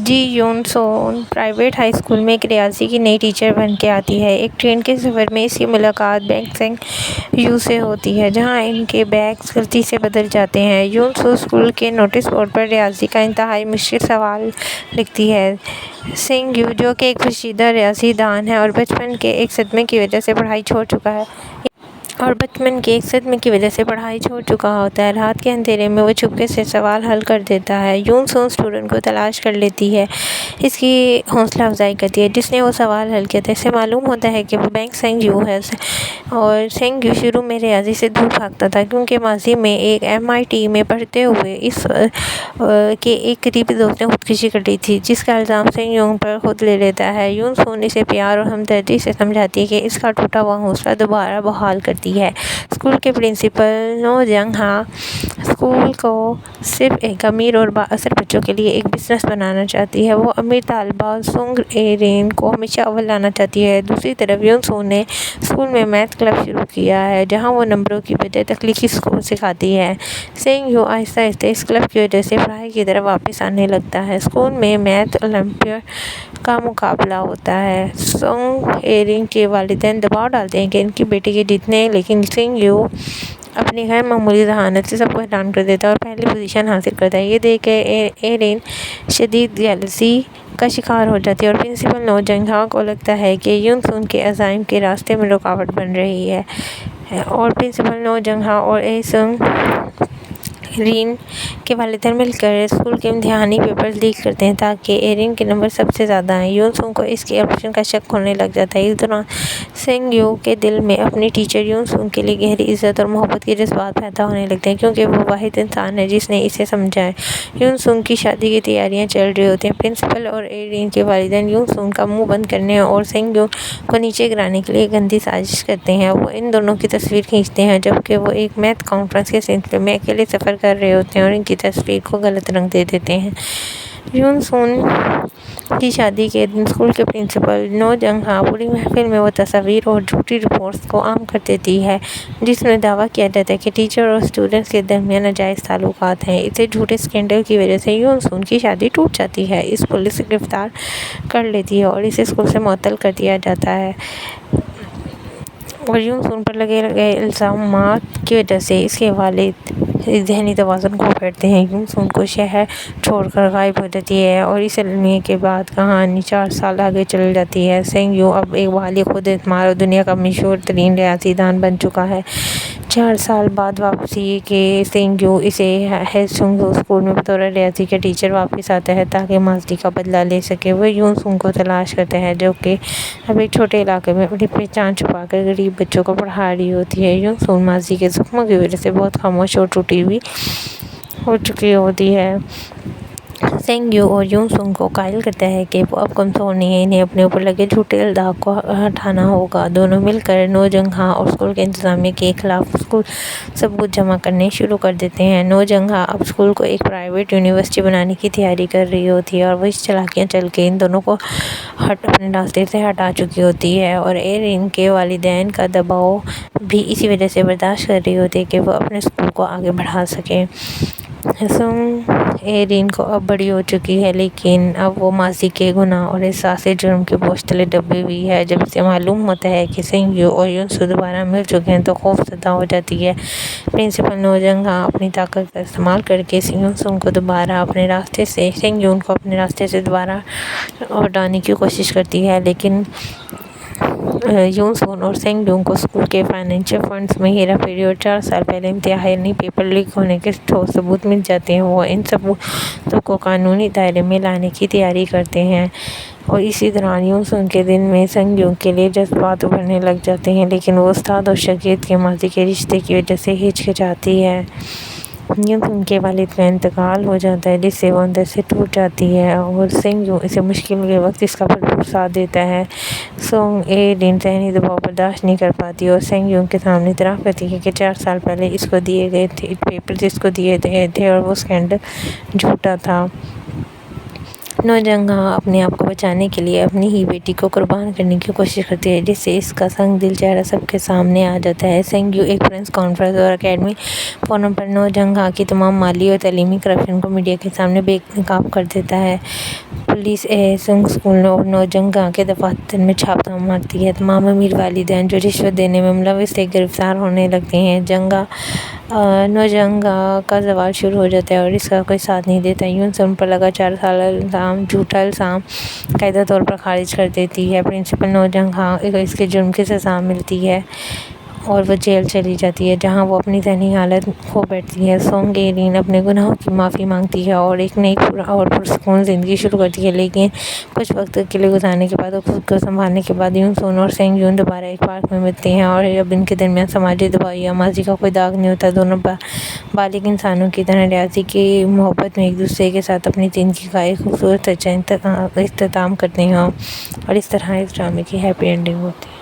جی یون سون private high school میں ایک ریاضی کی نئی ٹیچر بن کے آتی ہے۔ ایک ٹرین کے سفر میں اس کی ملاقات بینگ سنگ یو سے ہوتی ہے، جہاں ان کے بیگز غلطی سے بدل جاتے ہیں۔ یون سو اسکول کے نوٹس بورڈ پر ریاضی کا انتہائی مشکل سوال لکھتی ہے۔ سنگ یو، جو کہ ایک پیشیدہ ریاضی دان ہے اور بچپن کے ایک صدمے کی وجہ سے پڑھائی چھوڑ چکا ہوتا ہے، رات کے اندھیرے میں وہ چپکے سے سوال حل کر دیتا ہے۔ یون سون اسٹوڈنٹ کو تلاش کر لیتی ہے، اس کی حوصلہ افزائی کرتی ہے جس نے وہ سوال حل کیا تھا۔ اسے معلوم ہوتا ہے کہ وہ بینگ سنگ یو ہے، اور سنگ یو شروع میں ریاضی سے دور بھاگتا تھا کیونکہ ماضی میں ایک MIT میں پڑھتے ہوئے اس کے ایک قریبی دوست نے خودکشی کر لی تھی، جس کا الزام سنگ یو پر خود لے لیتا ہے۔ یون سون اسے پیار اور ہمدردی سے سمجھاتی ہے کہ اس کا ٹوٹا ہوا حوصلہ دوبارہ بحال کرتی ہے۔ اسکول کے پرنسپل نو جنگ ہا اسکول کو صرف ایک امیر اور بااثر بچوں کے لیے ایک بزنس بنانا چاہتی ہے۔ وہ امیر طالبہ سونگ اے رین کو ہمیشہ اول لانا چاہتی ہے۔ دوسری طرف یون سون نے اسکول میں میتھ کلب شروع کیا ہے، جہاں وہ نمبروں کی بجائے تخلیقی سوچ سکھاتی ہے۔ سنگ یو آہستہ آہستہ اس کلب کی وجہ سے پڑھائی کی طرف واپس آنے لگتا ہے۔ اسکول میں میتھ اولمپیاڈ کا مقابلہ ہوتا ہے۔ سونگ اے رین کے والدین دباؤ ڈالتے ہیں کہ ان کی بیٹی کے جیتنے، لیکن سنگ یو اپنی غیر معمولی ذہانت سے سب کو حیران کر دیتا ہے اور پہلی پوزیشن حاصل کرتا ہے۔ یہ دیکھ کر اے رین شدید جیلسی کا شکار ہو جاتی ہے اور پرنسپل نو جنگ ہا کو لگتا ہے کہ یون سون کے عزائم کے راستے میں رکاوٹ بن رہی ہے، اور پرنسپل نو جنگ ہا اور اے سونگ رین کے والدین مل کر اسکول کے امتحانی پیپرز لیک کرتے ہیں تاکہ اے رین کے نمبر سب سے زیادہ آئیں۔ یون سون کو اس کے آپریشن کا شک ہونے لگ جاتا ہے۔ اس دوران سنگ یو کے دل میں اپنی ٹیچر یون سون کے لیے گہری عزت اور محبت کے جذبات پیدا ہونے لگتے ہیں، کیونکہ وہ واحد انسان ہے جس نے اسے سمجھا ہے۔ یون سون کی شادی کی تیاریاں چل رہی ہوتی ہیں۔ پرنسپل اور اے رین کے والدین یون سون کا منہ بند کرنے اور سنگ یو کو نیچے گرانے کے لیے ایک گندی سازش کرتے ہیں۔ وہ ان دونوں کی تصویر کھینچتے ہیں جبکہ وہ ایک میتھ کانفرنس کے سلسلے میں اکیلے سفر کر رہے ہوتے ہیں اور ان کی تصویر کو غلط رنگ دے دیتے ہیں۔ یون سون کی شادی کے دن اسکول کے پرنسپل نو جنگ ہا پوری محفل میں وہ تصاویر اور جھوٹی رپورٹس کو عام کر دیتی ہے جس میں دعویٰ کیا جاتا ہے کہ ٹیچر اور اسٹوڈنٹس کے درمیان ناجائز تعلقات ہیں۔ اس جھوٹے اسکینڈل کی وجہ سے یون سون کی شادی ٹوٹ جاتی ہے، اسے پولیس گرفتار کر لیتی ہے اور اسے اسکول سے معطل کر دیا جاتا ہے، اور یون سون پر لگے گئے الزامات کی وجہ سے اس کے والد ذہنی توازن کھو بیٹھتے ہیں۔ یون سون کو شہر چھوڑ کر غائب ہو جاتی ہے اور اس علمیے کے بعد کہانی 4 سال آگے چل جاتی ہے۔ سنگ یو اب ایک بالغ، خود اعتماد اور دنیا کا مشہور ترین ریاضی دان بن چکا ہے۔ 4 سال بعد واپسی کے سنگ یو اسے ہیسونگ اسکول میں بطور ریاضی کا ٹیچر واپس آتا ہے تاکہ ماضی کا بدلہ لے سکے۔ وہ یون سون کو تلاش کرتا ہے، جو کہ اب ایک چھوٹے علاقے میں اپنی پہچان چھپا کر غریب بچوں کو پڑھا رہی ہوتی ہے۔ یون سون ماضی کے زخموں کی وجہ سے بہت خاموش اور ٹوٹی ہوئی ہو چکی ہوتی ہے۔ سنگ یو اور یون سون کو قائل کرتا ہے کہ وہ اب کمزور نہیں ہیں، انہیں اپنے اوپر لگے جھوٹے الزام کو ہٹانا ہوگا۔ دونوں مل کر نو جنگ ہا اور اسکول کے انتظامیہ کے خلاف ثبوت جمع کرنے شروع کر دیتے ہیں۔ نو جنگ ہا اب اسکول کو ایک پرائیویٹ یونیورسٹی بنانے کی تیاری کر رہی ہوتی ہے اور وہ اس چالاکیاں چل کے ان دونوں کو اپنے راستے سے ہٹا چکی ہوتی ہے، اور اے رین کے والدین کا دباؤ بھی اسی وجہ سے برداشت کر رہی ہوتی ہے کہ وہ اپنے اسکول کو آگے بڑھا سکیں۔ سنگ اے رین کو اب بڑی ہو چکی ہے، لیکن اب وہ ماضی کے گناہ اور احساس جرم کے بوجھ تلے دبی ہوئی ہے۔ جب اسے معلوم ہوتا ہے کہ سنگ یو اور یون سون دوبارہ مل چکے ہیں تو خوف زدہ ہو جاتی ہے۔ پرنسپل نو جنگ ہا اپنی طاقت کا استعمال کر کے سنگ یو کو اپنے راستے سے دوبارہ ہٹانے کی کوشش کرتی ہے، لیکن یون سون اور سنگ یو کو اسکول کے فائنینشل فنڈز میں ہیرا پھیری اور 4 سال پہلے امتحانی پیپر لیک ہونے کے ٹھوس ثبوت مل جاتے ہیں۔ وہ ان ثبوتوں کو قانونی دائرے میں لانے کی تیاری کرتے ہیں، اور اسی دوران یون سون کے دل میں سنگ یو کے لیے جذبات ابھرنے لگ جاتے ہیں، لیکن وہ استاد اور شاگرد کے ماضی کے رشتے کی وجہ سے ہچکچاتی ہے۔ یون سون کے والد کا انتقال ہو جاتا ہے جس سے وہ اندر سے ٹوٹ جاتی ہے، اور سنگ یو اسے مشکل کے وقت اس کا بھرپور ساتھ دیتا ہے۔ سونگ اے رین ذہنی دباؤ برداشت نہیں کر پاتی اور سنگ یو کے سامنے اعتراف کرتی ہے کہ 4 سال پہلے اس کو دیے گئے پیپرز اس کو دیے گئے تھے اور وہ اسکینڈل جھوٹا تھا۔ نو جنگ ہا اپنے آپ کو بچانے کے لیے اپنی ہی بیٹی کو قربان کرنے کی کوشش کرتی ہے، جس سے اس کا سنگ دل چہرہ سب کے سامنے آ جاتا ہے۔ سنگ یو ایک پریس کانفرنس اور اکیڈمی فورم پر نو جنگ ہا کی تمام مالی اور تعلیمی کرپشن کو میڈیا کے سامنے بے نقاب کر دیتا ہے۔ پولیس سنگ اسکول اور نوجنگاں کے دفاتر میں چھاپہ مارتی ہے۔ تمام امیر والدین جو رشوت دینے میں ملوث تھے گرفتار ہونے لگتے ہیں۔ نوجنگاں کا زوال شروع ہو جاتا ہے اور اس کا کوئی ساتھ نہیں دیتا۔ یون سے ان پر لگا 4 سالہ الزام جھوٹا الزام باقاعدہ طور پر خارج کر دیتی ہے۔ پرنسپل نوجنگاں کو اس کے جرم کی سزا ملتی ہے اور وہ جیل چلی جاتی ہے، جہاں وہ اپنی ذہنی حالت کھو بیٹھتی ہے۔ سونگ ایرین اپنے گناہوں کی معافی مانگتی ہے اور ایک نئی اور پرسکون زندگی شروع کرتی ہے، لیکن کچھ وقت اکیلے گزارنے کے بعد اور خود کو سنبھالنے کے بعد یون سون اور سینگ یون دوبارہ ایک پارک میں ملتے ہیں، اور اب ان کے درمیان سماجی دباؤ یا ماضی کا کوئی داغ نہیں ہوتا۔ دونوں بالغ انسانوں کی طرح ریاضی کی محبت میں ایک دوسرے کے ساتھ اپنی زندگی کا ایک خوبصورت اختتام کرتے ہیں، اور اس طرح اس ڈرامے کی ہیپی اینڈنگ ہوتی ہے۔